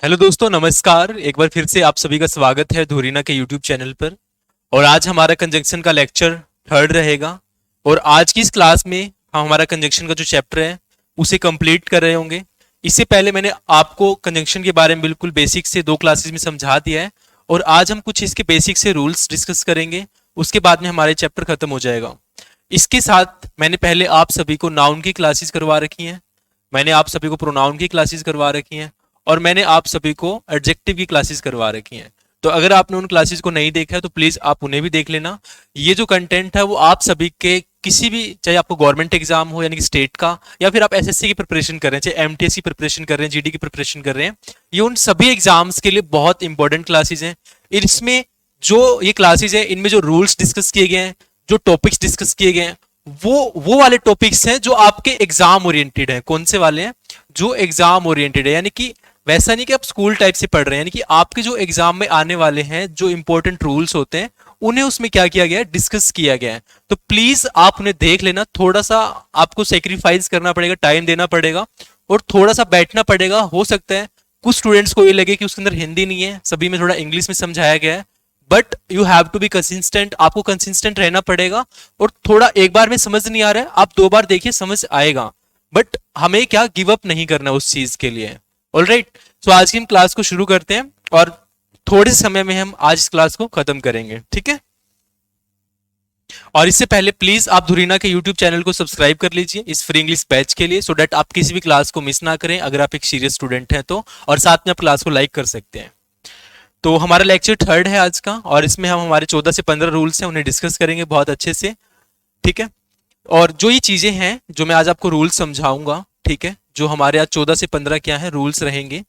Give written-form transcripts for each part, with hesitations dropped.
Hello दोस्तों, नमस्कार। एक बार फिर से आप सभी का स्वागत है धुरीना के यूट्यूब चैनल पर। और आज हमारा कंजंक्शन का लेक्चर थर्ड रहेगा। और आज की इस क्लास में हम हमारा कंजंक्शन का जो चैप्टर है उसे कंप्लीट कर रहे होंगे। इससे पहले मैंने आपको कंजंक्शन के बारे में बिल्कुल बेसिक से 2 क्लासेस में समझा दिया है। और आज हम कुछ इसके बेसिक से रूल्स डिस्कस करेंगे। उसके बाद में हमारे चैप्टर खत्म हो जाएगा। इसके साथ मैंने पहले आप सभी को नाउन की क्लासेस करवा रखी हैं, मैंने आप सभी को प्रोनाउन की क्लासेस करवा रखी हैं, और मैंने आप सभी को एडजेक्टिव की क्लासेस करवा रखी हैं। तो अगर आपने उन क्लासेस को नहीं देखा है तो प्लीज आप उन्हें भी देख लेना। ये जो कंटेंट है वो आप सभी के किसी भी, चाहे आपको गवर्नमेंट एग्जाम हो यानी कि स्टेट का, या फिर आप एसएससी की प्रिपरेशन कर रहे हैं, चाहे एमटीएस की प्रिपरेशन कर रहे हैं, जीडी की प्रिपरेशन कर रहे हैं, ये उन सभी एग्जाम्स के लिए बहुत इंपॉर्टेंट क्लासेस हैं। इसमें जो ये क्लासेस है इनमें जो रूल्स डिस्कस किए गए हैं, जो टॉपिक्स डिस्कस किए गए हैं, वो वाले टॉपिक्स हैं जो आपके एग्जाम ओरिएंटेड हैं। कौन से वाले हैं? जो एग्जाम ओरिएंटेड है, यानी कि वैसा नहीं कि आप स्कूल टाइप से पढ़ रहे हैं, यानी कि आपके जो एग्जाम में आने वाले हैं, जो इंपॉर्टेंट रूल्स होते हैं उन्हें उसमें क्या किया गया है, डिस्कस किया गया है। तो प्लीज आप उन्हें देख लेना। थोड़ा सा आपको सेक्रीफाइस करना पड़ेगा, टाइम देना पड़ेगा और थोड़ा सा बैठना पड़ेगा। हो सकता है कुछ स्टूडेंट्स को ये लगे कि उसके अंदर हिंदी नहीं है, सभी में थोड़ा इंग्लिश में समझाया गया है, but you have to be consistent. आपको कंसिस्टेंट रहना पड़ेगा। और थोड़ा एक बार में समझ नहीं आ रहा है, आप 2 बार देखिए, समझ आएगा। बट हमें क्या गिव अप नहीं करना उस चीज के लिए। ऑलराइट, तो आज की हम क्लास को शुरू करते हैं और थोड़े समय में हम आज इस क्लास को खत्म करेंगे, ठीक है। और इससे पहले प्लीज आप धुरीना के यूट्यूब चैनल को सब्सक्राइब कर लीजिए इस फ्री इंग्लिश बैच के लिए, सो दैट आप किसी भी क्लास को मिस ना करें अगर आप एक सीरियस स्टूडेंट हैं तो। और साथ में आप क्लास को लाइक कर सकते हैं। तो हमारा लेक्चर थर्ड है आज का, और इसमें हम हमारे 14 से 15 रूल्स हैं उन्हें डिस्कस करेंगे बहुत अच्छे से, ठीक है। और जो ये चीजें हैं जो मैं आज आपको रूल्स समझाऊंगा, ठीक है, जो हमारे आज 14 से 15 क्या है रूल्स रहेंगे,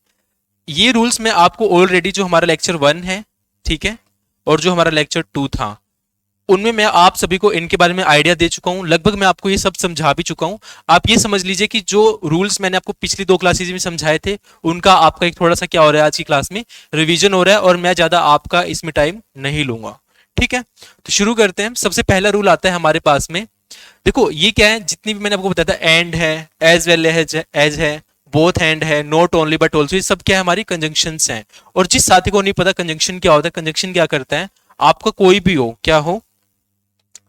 ये रूल्स मैं आपको ऑलरेडी जो हमारा लेक्चर 1 है, ठीक है, और जो हमारा लेक्चर 2 था, उनमें मैं आप सभी को इनके बारे में आइडिया दे चुका हूं। लगभग मैं आपको ये सब समझा भी चुका हूं। आप ये समझ लीजिए कि जो रूल्स मैंने आपको पिछली 2 क्लासेज में समझाए थे उनका आपका एक थोड़ा सा क्या हो रहा है, आज की क्लास में रिवीजन हो रहा है, और मैं ज्यादा आपका इसमें टाइम नहीं लूंगा, ठीक है। तो शुरू करते हैं। सबसे पहला रूल आता है हमारे पास में। देखो ये क्या है, जितनी भी मैंने आपको बताया था, एंड है, एज वेल एज है, बोथ एंड है, नॉट ओनली बट ऑल्सो, ये सब क्या है, हमारी कंजंक्शंस हैं। और जिस साथी को नहीं पता कंजंक्शन क्या होता है, कंजंक्शन क्या करता है, आपका कोई भी हो, क्या हो,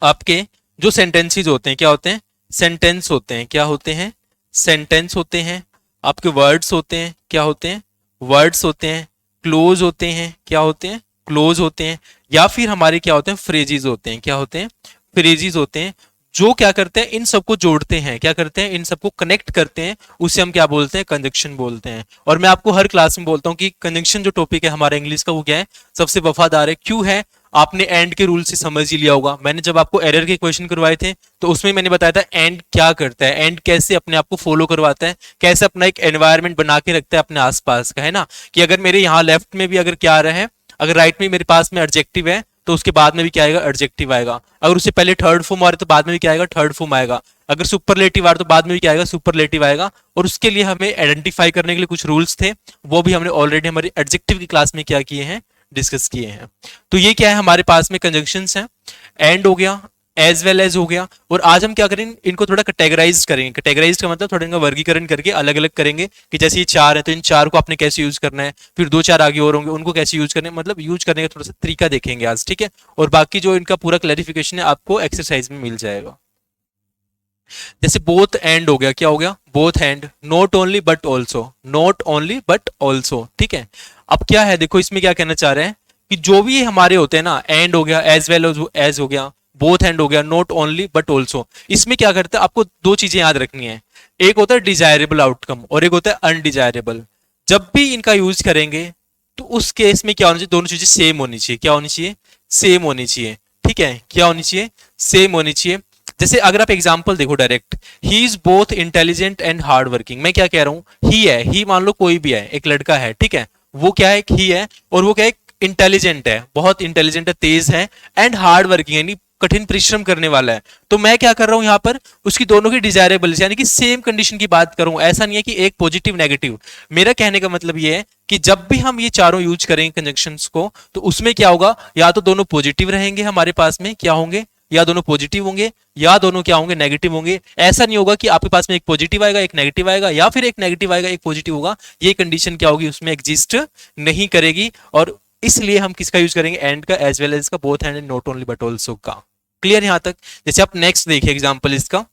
आपके जो सेंटेंसेस होते हैं क्या होते हैं, सेंटेंस होते हैं, क्या होते हैं, सेंटेंस होते हैं। आपके वर्ड्स होते हैं, क्या होते हैं, वर्ड्स होते हैं। क्लोज होते हैं, क्या होते हैं, क्लोज होते हैं। या फिर हमारे क्या होते हैं, फ्रेजेस होते हैं, क्या होते हैं, फ्रेजेस होते हैं। जो क्या करते हैं, इन सबको जोड़ते हैं, क्या करते हैं, इन सबको कनेक्ट करते हैं, उसे हम क्या बोलते हैं, कंजंक्शन बोलते हैं। और मैं आपको हर क्लास में बोलता हूं कि कंजंक्शन जो टॉपिक है हमारा इंग्लिश का, वो क्या है, सबसे वफादार है। क्यों है? आपने एंड के रूल से समझ ही लिया होगा। मैंने जब आपको एरर के क्वेश्चन करवाए थे तो उसमें मैंने बताया था एंड क्या करता है, एंड कैसे अपने आप को फॉलो करवाता है, कैसे अपना एक एनवायरमेंट बना के रखता है अपने आसपास का, है ना। कि अगर मेरे यहाँ लेफ्ट में भी अगर क्या आ रहा है, अगर राइट में मेरे पास में एडजेक्टिव है तो उसके बाद में भी क्या आएगा, एडजेक्टिव आएगा। अगर उससे पहले थर्ड फॉर्म आ रहा है तो बाद में भी क्या आएगा, थर्ड फॉर्म आएगा। अगर सुपरलेटिव आ रहा है तो बाद में भी क्या आएगा, सुपरलेटिव आएगा। और उसके लिए हमें आइडेंटिफाई करने के लिए कुछ रूल्स थे, वो भी हमने ऑलरेडी हमारी एडजेक्टिव की क्लास में क्या किए हैं, डिस्कस किए हैं। तो ये क्या है, हमारे पास में कंजंक्शंस हैं। एंड हो गया, एज वेल एज हो गया। और आज हम क्या करेंगे, इनको थोड़ा कैटेगराइज करेंगे। कैटेगराइज का मतलब थोड़ा इनका वर्गीकरण करके अलग अलग करेंगे, कि जैसे ये 4 है तो इन 4 को आपने कैसे यूज करना है, फिर 2-4 आगे और होंगे उनको कैसे यूज करना है, मतलब यूज करने का थोड़ा सा तरीका देखेंगे आज, ठीक है। और बाकी जो इनका पूरा क्लैरिफिकेशन है आपको एक्सरसाइज में मिल जाएगा। जैसे बोथ एंड हो गया, क्या हो गया, both and. Not only but also, not only but also, ठीक है। अब क्या है, देखो इसमें क्या कहना चाह रहे हैं कि जो भी हमारे होते हैं ना, एंड हो गया, एज वेल एज हो गया, बोथ एंड हो गया, नॉट ओनली बट ऑल्सो, इसमें क्या करता है, आपको 2 चीजें याद रखनी है। एक होता है डिजायरेबल आउटकम और एक होता है अनडिजायरेबल। जब भी इनका यूज करेंगे तो उस केस में क्या होना चाहिए, दोनों चीजें सेम होनी चाहिए। क्या होनी चाहिए, सेम होनी चाहिए, ठीक है। क्या होनी चाहिए, सेम होनी चाहिए। जैसे अगर आप एग्जाम्पल देखो direct, he is both intelligent and hard working. मैं क्या कह रहा हूं, ही है, ही मान लो कोई भी है, एक लड़का है, ठीक है, वो क्या है, ही है, और वो क्या है, इंटेलिजेंट है, बहुत इंटेलिजेंट है, तेज है, एंड हार्ड वर्किंग यानी कठिन परिश्रम करने वाला है। तो मैं क्या कर रहा हूं यहां पर, उसकी दोनों की डिजायरेबल यानी कि सेम कंडीशन की बात करूं। ऐसा नहीं है कि एक पॉजिटिव नेगेटिव। मेरा कहने का मतलब ये है कि जब भी हम ये चारों यूज करेंगे कंजंक्शंस को, तो उसमें क्या होगा, या तो दोनों पॉजिटिव रहेंगे हमारे पास में, क्या होंगे, या दोनों पॉजिटिव होंगे या दोनों क्या होंगे, नेगेटिव होंगे। ऐसा नहीं होगा कि आपके पास में एक पॉजिटिव आएगा एक नेगेटिव आएगा, या फिर एक नेगेटिव आएगा एक पॉजिटिव होगा। ये कंडीशन क्या होगी, उसमें एग्जिस्ट नहीं करेगी। और इसलिए हम किसका यूज करेंगे, एंड का एज वेल एज का, both and not only but also का। क्लियर यहां तक। जैसे आप नेक्स्ट देखिए एग्जाम्पल इसका,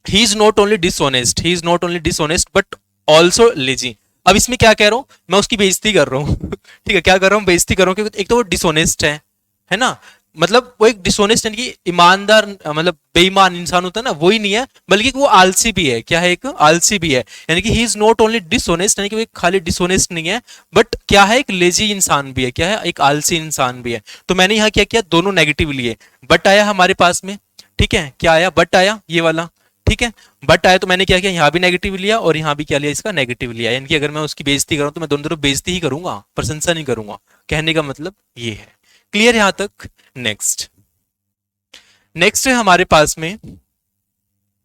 he is not only dishonest, he is not only dishonest but also lazy. अब इसमें क्या कह रहा हूं मैं, उसकी बेइज्जती कर रहा हूं ठीक है, क्या कर रहा हूं, बेइज्जती कर रहा हूं, क्योंकि एक तो वो डिसऑनेस्ट है ना, मतलब वो एक डिसऑनेस्ट यानी कि ईमानदार, मतलब बेईमान इंसान होता है ना, वो ही नहीं है, बल्कि वो आलसी भी है। क्या है, एक आलसी भी है। यानी कि he is not only dishonest, यानी कि वो खाली डिसऑनेस्ट नहीं है, बट क्या है, एक लेजी इंसान भी है। क्या है, एक आलसी इंसान भी है। तो मैंने यहाँ क्या किया, दोनों नेगेटिव लिए। बट आया हमारे पास में, ठीक है, क्या आया, बट आया ये वाला, ठीक है, बट आया। तो मैंने क्या किया, यहाँ भी नेगेटिव लिया और यहाँ भी क्या लिया, इसका नेगेटिव लिया। यानी कि अगर मैं उसकी बेइज्जती करूं तो मैं दोनों तरफ बेइज्जती ही करूंगा, प्रशंसा नहीं करूंगा। कहने का मतलब ये है। क्लियर यहां तक। नेक्स्ट है हमारे पास में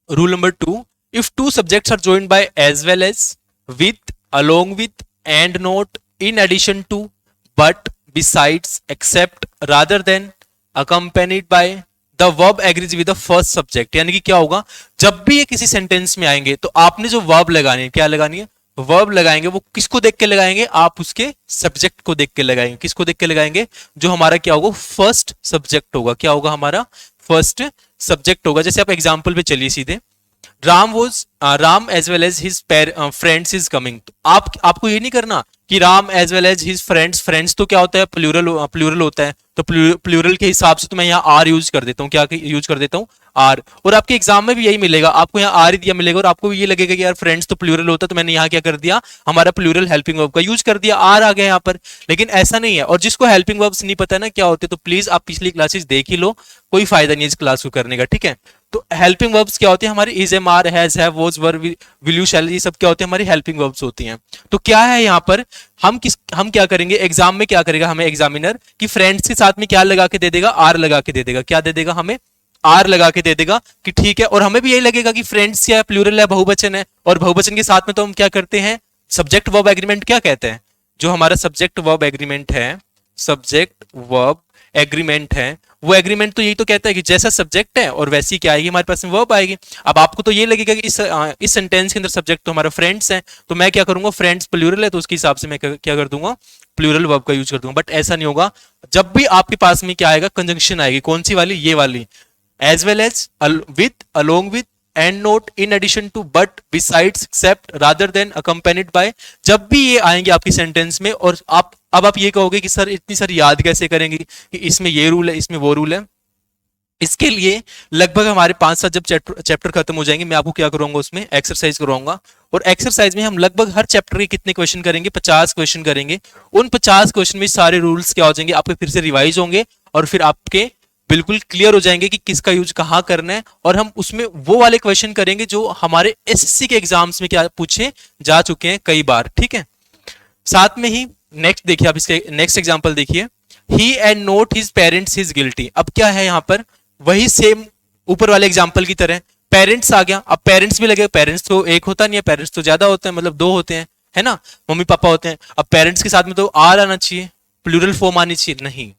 rule number 2, if two subjects are joined by as well as, with, along with, and not, in addition to, but, besides, except, rather than, accompanied by, the verb agrees with the first subject। यानी कि क्या होगा, जब भी ये किसी sentence में आएंगे तो आपने जो वर्ब लगानी है, क्या लगानी है, वर्ब लगाएंगे। वो किसको देख के लगाएंगे, आप उसके सब्जेक्ट को देख के लगाएंगे। किसको देख के लगाएंगे, जो हमारा क्या होगा, फर्स्ट सब्जेक्ट होगा। क्या होगा, हमारा फर्स्ट सब्जेक्ट होगा। जैसे आप एग्जाम्पल पे चलिए सीधे, Ram as well as his friends is coming. आपको ये नहीं करना कि Ram as well as his friends तो क्या होता है, प्लूरल होता है। तो प्लूरल के हिसाब से तो मैं यहाँ आर यूज कर देता हूँ। क्या यूज कर देता हूँ, आर। और आपके एग्जाम में भी यही मिलेगा, आपको यहाँ आर ही दिया मिलेगा और आपको भी ये लगेगा कि यार फ्रेंड्स तो प्लूरल होता है, तो मैंने यहाँ क्या कर दिया, हमारा प्लूरल हेल्पिंग वर्ब का यूज कर दिया, आर आ गया यहाँ पर। लेकिन ऐसा नहीं है। और जिसको हेल्पिंग वर्ब्स नहीं पता है ना क्या होते, तो प्लीज आप पिछली क्लासेस देख ही लो, कोई फायदा नहीं है इस क्लास को करने का, ठीक है। तो हेल्पिंग वर्ब्स क्या होती है हमारी, is, am, are, has, have, was, were, will, you, shall, ये सब क्या होते हैं, हमारी हेल्पिंग वर्ब्स होती हैं। तो क्या है यहाँ पर, हम क्या करेंगे एग्जाम में, क्या करेगा हमें एग्जामिनर, कि फ्रेंड्स के साथ में क्या लगा के दे देगा, आर लगा के दे देगा। क्या दे देगा, हमें आर लगा के दे देगा कि ठीक है। और हमें भी यही लगेगा कि फ्रेंड्स क्या है, प्लूरल है, बहुवचन है। और बहुवचन के साथ में तो हम क्या करते हैं, सब्जेक्ट वर्ब एग्रीमेंट क्या कहते हैं, जो हमारा सब्जेक्ट वर्ब एग्रीमेंट है, सब्जेक्ट वर्ब एग्रीमेंट है, वो एग्रीमेंट तो यही तो कहता है कि जैसा सब्जेक्ट है और वैसी क्या आएगी हमारे पास में वर्ब आएगी। अब आपको तो ये लगेगा कि इस सेंटेंस के अंदर सब्जेक्ट तो हमारा फ्रेंड्स है, तो मैं क्या करूंगा, फ्रेंड्स प्लूरल है तो उसके हिसाब से मैं क्या कर दूंगा, प्लूरल वर्ब का यूज कर दूंगा। बट ऐसा नहीं होगा। जब भी आपके पास में क्या आएगा, कंजंक्शन आएगी, कौन सी वाली, ये वाली, as well as, with, along with, and not, in addition to, but, besides, except, rather than, accompanied by. जब भी ये आएंगे आपकी सेंटेंस में, और अब आप ये कहोगे कि सर इतनी सारी याद कैसे करेंगे, कि इसमें ये रूल है, इसमें वो रूल है। इसके लिए लगभग हमारे 5-7 जब चैप्टर खत्म हो जाएंगे, मैं आपको क्या करूंगा, उसमें एक्सरसाइज करवाऊंगा। और एक्सरसाइज में हम लगभग हर चैप्टर के कितने क्वेश्चन करेंगे, 50 क्वेश्चन करेंगे। उन 50 क्वेश्चन में सारे रूल्स क्या हो जाएंगे, आपके फिर से रिवाइज होंगे और फिर आपके बिल्कुल क्लियर हो जाएंगे कि किसका यूज कहाँ करना है। और हम उसमें वो वाले क्वेश्चन करेंगे जो हमारे एसएससी के एग्जाम्स में क्या पूछे जा चुके हैं कई बार, ठीक है। साथ में ही नेक्स्ट देखिए, आप इसके नेक्स्ट एग्जांपल देखिए, he and not his parents is guilty. अब क्या है यहाँ पर, वही सेम ऊपर वाले एग्जांपल की तरह पेरेंट्स आ गया। अब पेरेंट्स भी लगे, पेरेंट्स तो एक होता नहीं है, पेरेंट्स तो ज्यादा होते हैं, मतलब 2 होते हैं, है ना, मम्मी पापा होते हैं। अब पेरेंट्स के साथ में तो आर आना चाहिए, प्लूरल फॉर्म आनी चाहिए, नहीं।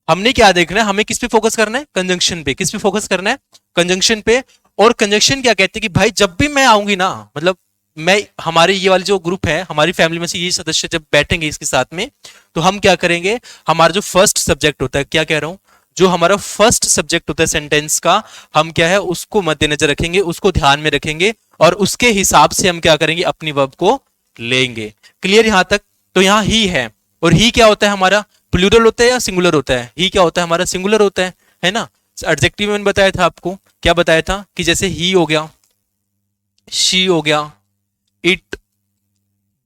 हमने क्या देखना है, हमें किस पे फोकस करना है, कंजंक्शन पे। किस पे फोकस करना है, कंजंक्शन पे। और कंजंक्शन क्या कहते हैं कि भाई जब भी मैं आऊंगी ना, मतलब मैं, हमारे ये वाली जो ग्रुप है, हमारी फैमिली में से ये सदस्य जब बैठेंगे इसके साथ में, तो हम क्या करेंगे, हमारा जो फर्स्ट सब्जेक्ट होता है, क्या कह रहा हूं, जो हमारा फर्स्ट सब्जेक्ट होता है सेंटेंस का, हम क्या है उसको मद्देनजर रखेंगे, उसको ध्यान में रखेंगे और उसके हिसाब से हम क्या करेंगे, अपनी वर्ब को लेंगे। क्लियर यहां तक। तो यहां ही है, और ही क्या होता है हमारा, प्लूरल होता है या सिंगुलर होता है, ही क्या होता है हमारा, सिंगुलर होता है ना। एडजेक्टिव में बताया था आपको, क्या बताया था कि जैसे ही हो गया, शी हो गया, इट,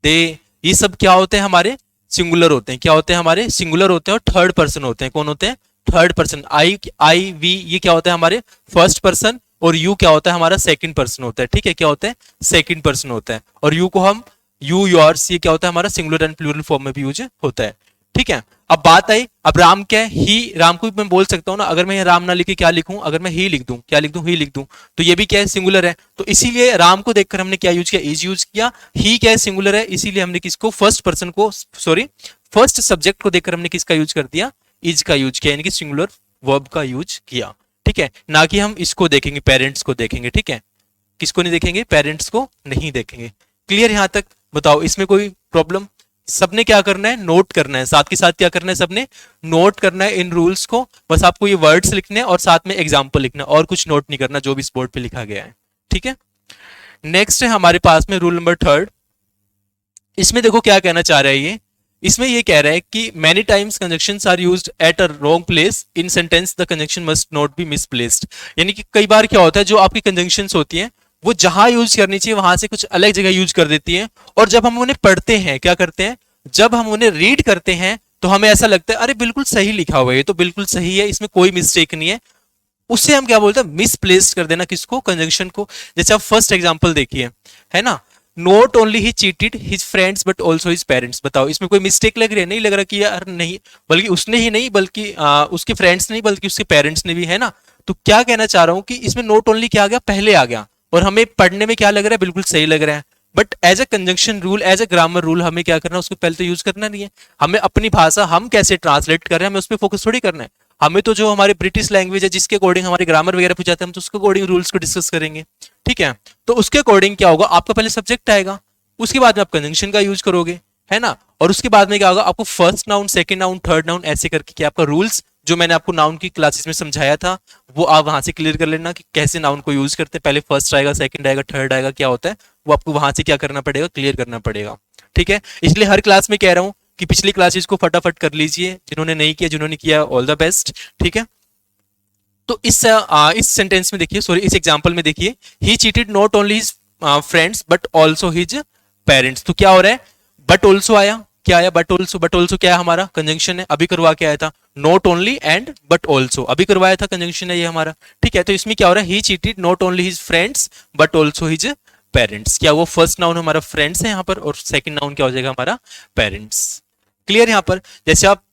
दे, ये सब क्या होते हैं हमारे, सिंगुलर होते हैं। क्या होते हैं हमारे, सिंगुलर होते हैं और थर्ड पर्सन होते हैं। कौन होते हैं, थर्ड पर्सन। आई वी ये क्या होता है हमारे फर्स्ट पर्सन, और यू क्या होता है हमारा सेकंड पर्सन होता है, ठीक है। क्या होता है, सेकंड पर्सन होता है। और यू को हम यू, योर्स, ये क्या होता है हमारा सिंगुलर एंड प्लूरल फॉर्म में भी यूज होता है, ठीक है। अब बात आई, अब राम क्या है, ही, राम को भी मैं बोल सकता हूं ना, अगर मैं राम ना लिखे क्या लिखूं, अगर मैं ही लिख दूं, क्या लिख दूं, ही लिख दूं, तो ये भी क्या है, सिंगुलर है। तो इसीलिए राम को देखकर हमने क्या यूज किया, इज यूज किया। ही क्या है, सिंगुलर है, इसीलिए हमने किसको, फर्स्ट पर्सन को, सॉरी फर्स्ट सब्जेक्ट को देखकर हमने किसका यूज कर दिया, इज का यूज किया, यानी कि सिंगुलर वर्ब का यूज किया, ठीक है, ना कि हम इसको देखेंगे, पेरेंट्स को देखेंगे, ठीक है, किसको नहीं देखेंगे, पेरेंट्स को नहीं देखेंगे। क्लियर यहां तक? बताओ इसमें कोई प्रॉब्लम? सबने क्या करना है, नोट करना है, साथ के साथ क्या करना है, सबने नोट करना है इन रूल्स को। बस आपको ये वर्ड्स लिखने हैं और साथ में एग्जाम्पल लिखना है, और कुछ नोट नहीं करना जो भी इस बोर्ड पे लिखा गया है, ठीक है। नेक्स्ट है हमारे पास में रूल नंबर 3। इसमें देखो क्या कहना चाह रहा है ये, इसमें ये कह रहा है कि many times conjunctions are used at a wrong place in sentence, the conjunction must not be misplaced. यानी कि कई बार क्या होता है, जो आपकी कंजक्शंस होती हैं वो जहां यूज करनी चाहिए वहां से कुछ अलग जगह यूज कर देती है, और जब हम उन्हें पढ़ते हैं, क्या करते हैं, जब हम उन्हें रीड करते हैं तो हमें ऐसा लगता है अरे बिल्कुल सही लिखा हुआ है, ये तो बिल्कुल सही है, इसमें कोई मिस्टेक नहीं है। उससे हम क्या बोलते हैं, मिसप्लेस्ड कर देना, किसको, कंजंक्शन को। जैसे आप फर्स्ट एग्जांपल देखिए, है ना, not only he cheated his friends but also his parents. बताओ इसमें कोई मिस्टेक लग रही है? नहीं लग रहा कि यार नहीं, बल्कि उसने ही नहीं, बल्कि उसके फ्रेंड्स नहीं, बल्कि उसके पेरेंट्स ने भी, है ना। तो क्या कहना चाह रहा हूं कि इसमें नॉट ओनली क्या आ गया, पहले आ गया, और हमें पढ़ने में क्या लग रहा है, बिल्कुल सही लग रहा है। But as a conjunction rule, as a grammar rule, हमें क्या करना है, उसको पहले तो यूज करना नहीं है। हमें अपनी भाषा हम कैसे ट्रांसलेट कर रहे हैं, हमें उस पर फोकस थोड़ी करना है। हमें तो जो हमारे ब्रिटिश लैंग्वेज है जिसके अकॉर्डिंग हमारे ग्रामर वगैरह पूछ जाते हैं, हम तो उसके अकॉर्डिंग रूल्स को डिस्कस करेंगे, ठीक है। तो उसके अकॉर्डिंग क्या होगा, आपका पहले सब्जेक्ट आएगा, उसके बाद में आप कंजंक्शन का यूज करोगे, है ना, और उसके बाद में क्या होगा, आपको first noun, second noun, third noun, ऐसे करके क्या आपका रूल्स, जो मैंने आपको नाउन की क्लासेस में समझाया था, वो आप वहां से क्लियर कर लेना कि कैसे नाउन को यूज करते हैं। पहले फर्स्ट आएगा, सेकंड आएगा, थर्ड आएगा, क्या होता है वो आपको वहां से क्या करना पड़ेगा, क्लियर करना पड़ेगा, ठीक है। इसलिए हर क्लास में कह रहा हूं कि पिछली क्लासेस को फटाफट कर लीजिए, जिन्होंने नहीं किया, जिन्होंने किया ऑल द बेस्ट, ठीक है। तो इस सेंटेंस में देखिए, सॉरी इस एग्जांपल में देखिए, ही cheated not only his friends but also his parents. तो क्या हो रहा है, बट ऑल्सो आया, क्या आया, बट ऑल्सो, बट ऑल्सो क्या है, हमारा कंजंक्शन है, अभी करवा के आया था, not only and but also, अभी करवाया था, कंजंक्शन है ये हमारा, ठीक है। तो इसमें क्या हो रहा है, ही cheated not only his friends but also his parents. क्या वो फर्स्ट नाउन हमारा फ्रेंड्स है यहाँ पर, और सेकंड नाउन क्या हो जाएगा हमारा, पेरेंट्स। क्लियर यहाँ पर? जैसे आप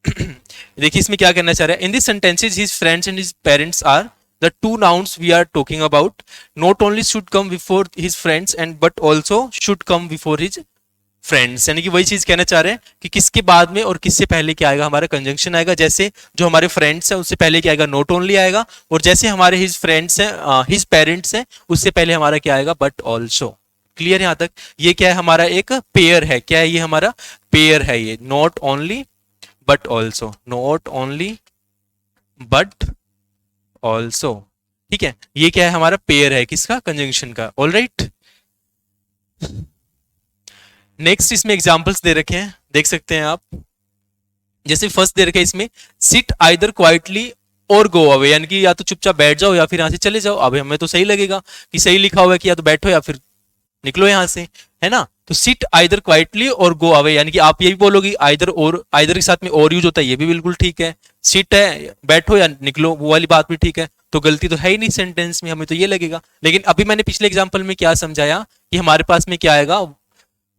देखिए इसमें क्या करना चाह रहा है, in this sentences his friends and his parents are the two nouns we are talking about, not only should come before his friends and but also should come before his friends. यानी कि वही चीज कहना चाह रहे हैं कि किसके बाद में और किससे पहले क्या आएगा, हमारा कंजंक्शन आएगा। जैसे जो हमारे फ्रेंड्स हैं उससे पहले क्या आएगा, नॉट ओनली आएगा, और जैसे हमारे हिज फ्रेंड्स हैं, हिज पेरेंट्स हैं, उससे पहले हमारा क्या आएगा, बट ऑल्सो। क्लियर यहां तक? ये क्या है, हमारा एक पेयर है, क्या है ये, हमारा पेयर है ये, not only but also, not only but also, ठीक है। ये क्या है, हमारा पेयर है, किसका, कंजंक्शन का। ऑल राइट, नेक्स्ट इसमें एग्जांपल्स दे रखे हैं, देख सकते हैं आप। जैसे फर्स्ट दे रखे हैं इसमें, सिट आइदर क्वाइटली और गो अवे, यानी कि या तो चुपचाप बैठ जाओ या फिर यहां से चले जाओ। अब हमें तो सही लगेगा कि सही लिखा हुआ है कि या तो बैठो या फिर निकलो यहां से, है ना। तो सिट आइदर क्वाइटली और गो अवे, यानी कि आप ये भी बोलोगे आइदर, और आइदर के साथ में और यूज होता है, ये भी बिल्कुल ठीक है। सिट है, बैठो या निकलो, वो वाली बात भी ठीक है। तो गलती तो है ही नहीं सेंटेंस में, हमें तो ये लगेगा। लेकिन अभी मैंने पिछले एग्जाम्पल में क्या समझाया कि हमारे पास में क्या आएगा,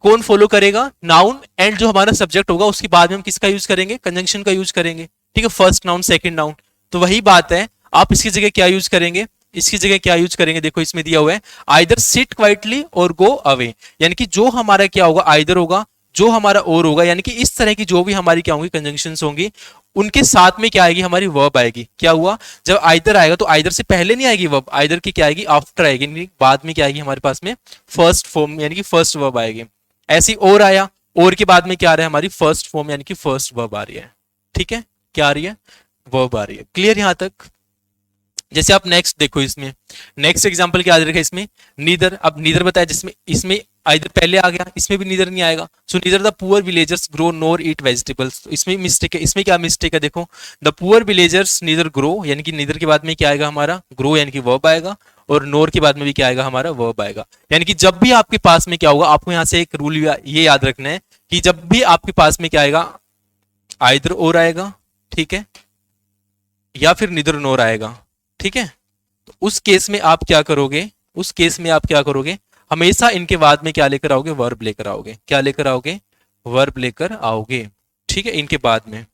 कौन फॉलो करेगा, नाउन एंड जो हमारा सब्जेक्ट होगा उसके बाद में हम किसका यूज करेंगे, कंजंक्शन का यूज करेंगे, ठीक है, फर्स्ट नाउन सेकंड नाउन। तो वही बात है, आप इसकी जगह क्या यूज करेंगे, इसकी जगह क्या यूज करेंगे, देखो इसमें दिया हुआ है आइदर सिट क्वाइटली और गो अवे, यानी कि जो हमारा क्या होगा, आइदर होगा, जो हमारा और होगा, यानी कि इस तरह की जो भी हमारी क्या होंगी, कंजंक्शंस होंगी, उनके साथ में क्या आएगी, हमारी वर्ब आएगी। क्या हुआ, जब आइदर आएगा तो आइदर से पहले नहीं आएगी वर्ब, आइदर की क्या आएगी, आफ्टर आएगी, यानी बाद में क्या आएगी हमारे पास में, फर्स्ट फॉर्म, यानी कि फर्स्ट वर्ब आएगी। ऐसी और आया, और के बाद में क्या आ रहा है, हमारी फर्स्ट फॉर्म, यानी कि फर्स्ट वर्ब आ रही है, ठीक है, क्या आ रही है, वर्ब आ रही है। क्लियर यहां तक? जैसे आप नेक्स्ट देखो, इसमें नेक्स्ट एग्जांपल क्या दे रखा है इसमें, नीदर। अब नीदर बताया, जिसमें इसमें आइदर पहले आ गया, इसमें भी नीदर नहीं आएगा। So neither the poor villagers grow nor eat vegetables. इसमें मिस्टेक है, इसमें क्या मिस्टेक है, देखो, the poor villagers neither grow, यानी कि नीदर के बाद में क्या आएगा हमारा, ग्रो, यानी कि वर्ब आएगा, और नोर के बाद में भी क्या आएगा, हमारा वर्ब आएगा। यानी कि जब भी आपके पास में क्या होगा, आपको यहां से एक रूल ये याद रखना है कि जब भी आपके पास में क्या आएगा, आइदर और आएगा, ठीक है, या फिर नीदर नोर आएगा, ठीक है, तो उस केस में आप क्या करोगे, उस केस में आप क्या करोगे, हमेशा इनके बाद में क्या लेकर आओगे, वर्ब लेकर आओगे। क्या लेकर आओगे, वर्ब लेकर आओगे, ठीक है, इनके बाद में।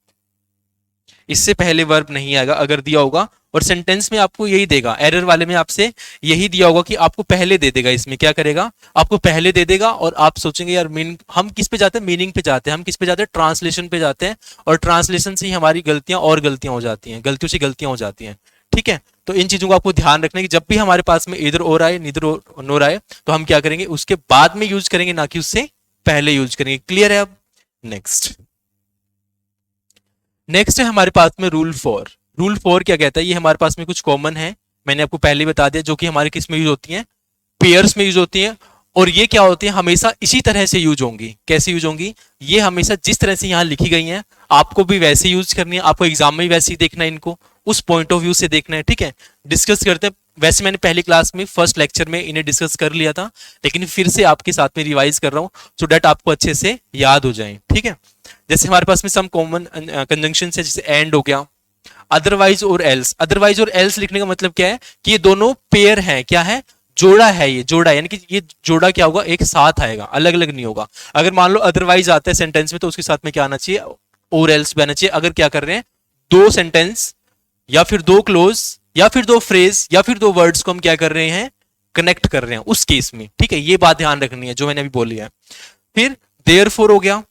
इससे पहले वर्ब नहीं आएगा अगर दिया होगा, और सेंटेंस में आपको यही देगा, एरर वाले में आपसे यही दिया होगा कि आपको पहले दे देगा, इसमें क्या करेगा, आपको पहले दे देगा, और आप सोचेंगे यार मीनिंग, हम किस पे जाते हैं, मीनिंग पे जाते हैं, हम किस पे जाते हैं, ट्रांसलेशन पे जाते हैं, और ट्रांसलेशन से ही हमारी गलतियां और गलतियां हो जाती हैं, गलतियों से गलतियां हो जाती हैं। ठीक है, तो इन चीजों को आपको ध्यान रखना है कि जब भी हमारे पास में इधर और आए निधर नोर आए, तो हम क्या करेंगे, उसके बाद में यूज करेंगे, ना कि उससे पहले यूज करेंगे। क्लियर है? अब नेक्स्ट नेक्स्ट है हमारे पास में रूल 4। रूल 4 क्या कहता है, ये हमारे पास में कुछ कॉमन है, मैंने आपको पहले ही बता दिया, जो कि हमारे किस में यूज होती हैं, पेयर्स में यूज होती हैं, और ये क्या होती है, हमेशा इसी तरह से यूज होंगी। कैसे यूज होंगी, ये हमेशा जिस तरह से यहाँ लिखी गई हैं आपको भी वैसे यूज करनी है, आपको एग्जाम में भी वैसे ही देखना है, इनको उस पॉइंट ऑफ व्यू से देखना है। ठीक है, डिस्कस करते हैं। वैसे मैंने पहली क्लास में फर्स्ट लेक्चर में इन्हें डिस्कस कर लिया था, लेकिन फिर से आपके साथ में रिवाइज कर रहा हूं सो डेट आपको अच्छे से याद हो जाए। ठीक है, जैसे हमारे पास में सम कॉमन कंजंक्शन है, जैसे एंड हो गया, अदरवाइज और एल्स। अदरवाइज और एल्स लिखने का मतलब क्या है कि ये दोनों पेयर है, क्या है, जोड़ा है, ये जोड़ा है, यानी कि ये जोड़ा क्या होगा, एक साथ आएगा, अलग अलग नहीं होगा। अगर मान लो अदरवाइज आता है सेंटेंस में, तो उसके साथ में क्या आना चाहिए, और एल्स भी आना चाहिए। अगर क्या कर रहे हैं, दो सेंटेंस या फिर दो क्लोज या फिर दो फ्रेज या फिर दो वर्ड्स को हम क्या कर रहे हैं, कनेक्ट कर रहे हैं उस केस में। ठीक है, ये बात ध्यान रखनी है जो मैंने अभी बोली है। फिर देयरफॉर हो गया,